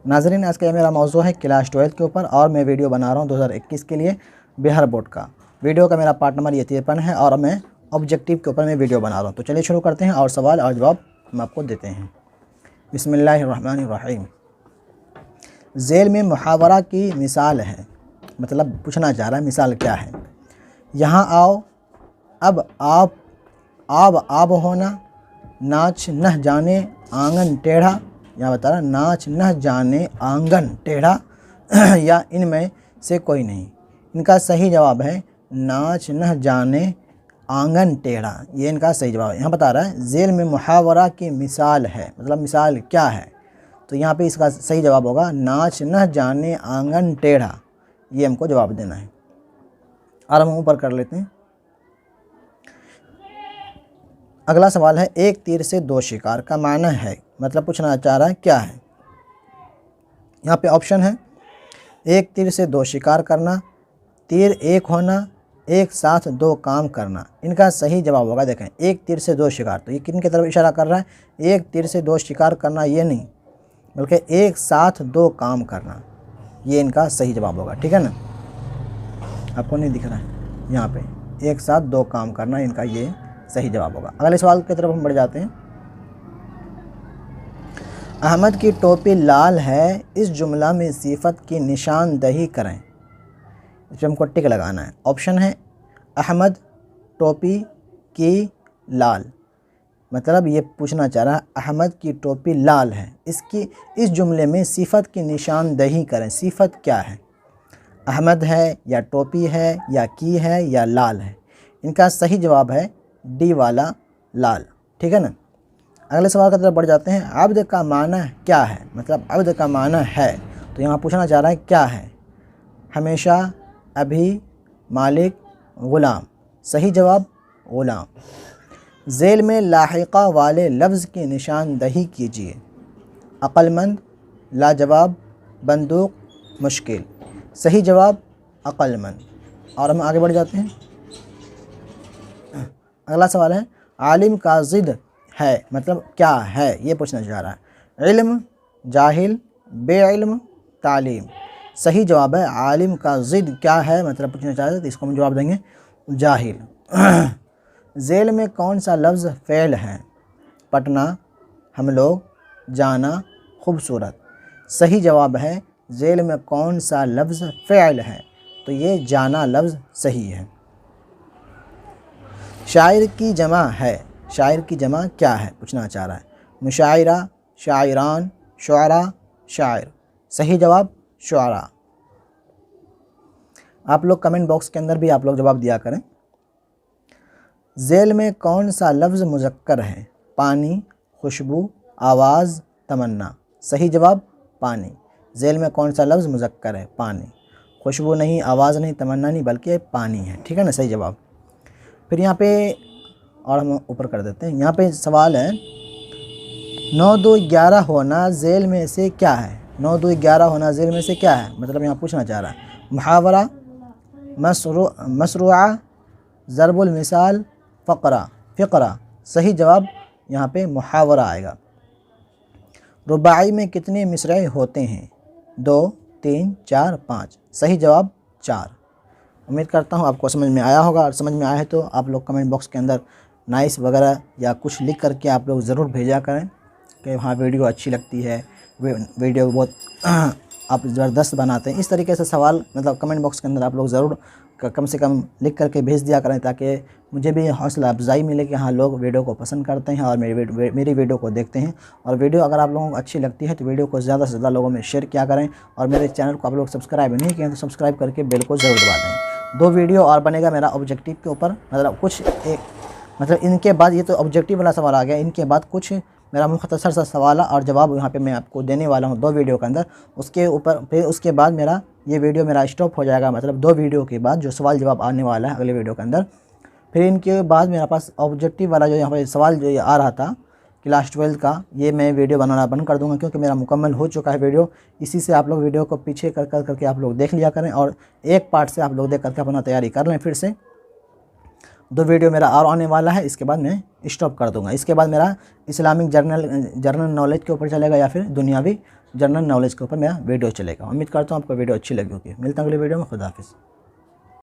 नाज़रीन, आज का ये मेरा मौजू है क्लास 12 के ऊपर और मैं वीडियो बना रहा हूँ 2021 के लिए बिहार बोर्ड का। वीडियो का मेरा पार्ट नंबर ये 53 है और मैं ऑब्जेक्टिव के ऊपर मैं वीडियो बना रहा हूँ। तो चलिए शुरू करते हैं और सवाल और जवाब हम आपको देते हैं। बिस्मिल्लाहिर्रहमानिर्रहीम। ज़ेल में मुहावरा की मिसाल है, मतलब पूछना चाह रहा है मिसाल क्या है। यहाँ आओ, अब आब होना, नाच न जाने आंगन टेढ़ा। यहाँ बता रहा नाच न जाने आंगन टेढ़ा या इनमें से कोई नहीं। इनका सही जवाब है नाच न जाने आंगन टेढ़ा, ये इनका सही जवाब है। यहाँ बता रहा है ज़ेल में मुहावरा की मिसाल है, मतलब मिसाल क्या है। तो यहाँ पे इसका सही जवाब होगा नाच न जाने आंगन टेढ़ा, ये हमको जवाब देना है। और हम ऊपर कर लेते हैं। अगला सवाल है एक तीर से दो शिकार का माना है, मतलब पूछना चाह रहा है क्या है। यहाँ पे ऑप्शन है एक तीर से दो शिकार करना, तीर एक होना, एक साथ दो काम करना। इनका सही जवाब होगा, देखें एक तीर से दो शिकार, तो ये किन की तरफ इशारा कर रहा है। एक तीर से दो शिकार करना ये नहीं, बल्कि एक साथ दो काम करना, ये इनका सही जवाब होगा। ठीक है ना, आपको नहीं दिख रहा है यहाँ पे, एक साथ दो काम करना इनका ये सही जवाब होगा। अगले सवाल की तरफ हम बढ़ जाते हैं। अहमद की टोपी लाल है, इस जुमला में सिफत की निशानदही करें। इस पर हमको टिक लगाना है। ऑप्शन है अहमद टोपी की लाल, मतलब ये पूछना चाह रहा है अहमद की टोपी लाल है, इसकी इस जुमले में सिफत की निशानदही करें। सिफत क्या है, अहमद है या टोपी है या की है या लाल है। इनका सही जवाब है डी वाला लाल। ठीक है ना। अगले सवाल की तरफ बढ़ जाते हैं। अब्द का माना क्या है, मतलब अब्द का माना है, तो यहाँ पूछना चाह रहा है क्या है। हमेशा, अभी, मालिक, ग़ुलाम। सही जवाब ग़ुलाम। ज़ेल में लाहिक़ा वाले लफ्ज़ की निशानदही कीजिए। अक़लमंद, लाजवाब, बंदूक, मुश्किल। सही जवाब अक़लमंद। और हम आगे बढ़ जाते हैं। अगला सवाल है आलिम का ज़िद है, मतलब क्या है, ये पूछना चाह रहा है। इल्म, जाहिल, बेइल्म, तालीम। सही जवाब है आलिम का ज़िद क्या है, मतलब पूछना चाह रहे हैं, तो इसको हम जवाब देंगे जाहिल। ज़ेल में कौन सा लफ्ज़ फ़ेल है। पटना, हम लोग, जाना, खूबसूरत। सही जवाब है ज़ेल में कौन सा लफ्ज़ फ़ेल है, तो ये जाना लफ्ज़ सही है। शायर की जमा है, शायर की जमा क्या है पूछना चाह रहा है। मुशायरा, शायरान, शुअरा, शायर। सही जवाब शुअरा। आप लोग कमेंट बॉक्स के अंदर भी आप लोग जवाब दिया करें। ज़ेल में कौन सा लफ्ज़ मुज़क्कर है। पानी, खुशबू, आवाज़, तमन्ना। सही जवाब पानी। ज़ेल में कौन सा लफ्ज़ मुज़क्कर है, पानी। खुशबू नहीं, आवाज़ नहीं, तमन्ना नहीं, बल्कि पानी है। ठीक है ना, सही जवाब। फिर यहाँ पे और हम ऊपर कर देते हैं। यहाँ पे सवाल है 9 2 11 होना ज़ेल में से क्या है। 9 2 11 होना ज़ेल में से क्या है, मतलब यहाँ पूछना चाह रहा है। मुहावरा, मसरूआ, ज़रबुल मिसाल, फ़क़रा। सही जवाब यहाँ पे मुहावरा आएगा। रुबाई में कितने मिसरे होते हैं। 2 3 4 5। सही जवाब 4। उम्मीद करता हूँ आपको समझ में आया होगा, और समझ में आया है तो आप लोग कमेंट बॉक्स के अंदर नाइस वगैरह या कुछ लिख करके आप लोग ज़रूर भेजा करें कि हाँ वीडियो अच्छी लगती है, वीडियो बहुत आप ज़बरदस्त बनाते हैं। इस तरीके से सवाल मतलब कमेंट बॉक्स के अंदर आप लोग ज़रूर कम से कम लिख करके भेज दिया करें, ताकि मुझे भी हौसला अफजाई मिले कि हाँ लोग वीडियो को पसंद करते हैं और मेरी वीडियो को देखते हैं। और वीडियो अगर आप लोगों को अच्छी लगती है तो वीडियो को ज़्यादा से ज़्यादा लोगों में शेयर किया करें। और मेरे चैनल को आप लोग सब्सक्राइब नहीं किए तो सब्सक्राइब करके बेल को ज़रूर दबा दें। 2 वीडियो और बनेगा मेरा ऑब्जेक्टिव के ऊपर, मतलब इनके बाद ये तो ऑब्जेक्टिव वाला सवाल आ गया, इनके बाद कुछ मेरा मुख्तसर सा सवाल और जवाब यहाँ पे मैं आपको देने वाला हूँ 2 वीडियो के अंदर। उसके ऊपर फिर उसके बाद मेरा ये वीडियो मेरा स्टॉप हो जाएगा, मतलब 2 वीडियो के बाद जो सवाल जवाब आने वाला है अगले वीडियो के अंदर। फिर इनके बाद मेरे पास ऑब्जेक्टिव वाला जो यहाँ पर सवाल जो आ रहा था क्लास 12 का, ये मैं वीडियो बनाना बंद कर दूँगा, क्योंकि मेरा मुकम्मल हो चुका है वीडियो। इसी से आप लोग वीडियो को पीछे करके आप लोग देख लिया करें, और एक पार्ट से आप लोग देख करके अपना तैयारी कर लें। फिर से 2 वीडियो मेरा और आने वाला है, इसके बाद मैं स्टॉप कर दूंगा। इसके बाद मेरा इस्लामिक जर्नल नॉलेज के ऊपर चलेगा या फिर दुनियावी जनरल नॉलेज के ऊपर मेरा वीडियो चलेगा। उम्मीद करता हूँ आपको वीडियो अच्छी लगी होगी। मिलता हूँ अगले वीडियो में। खुदा हाफिज़।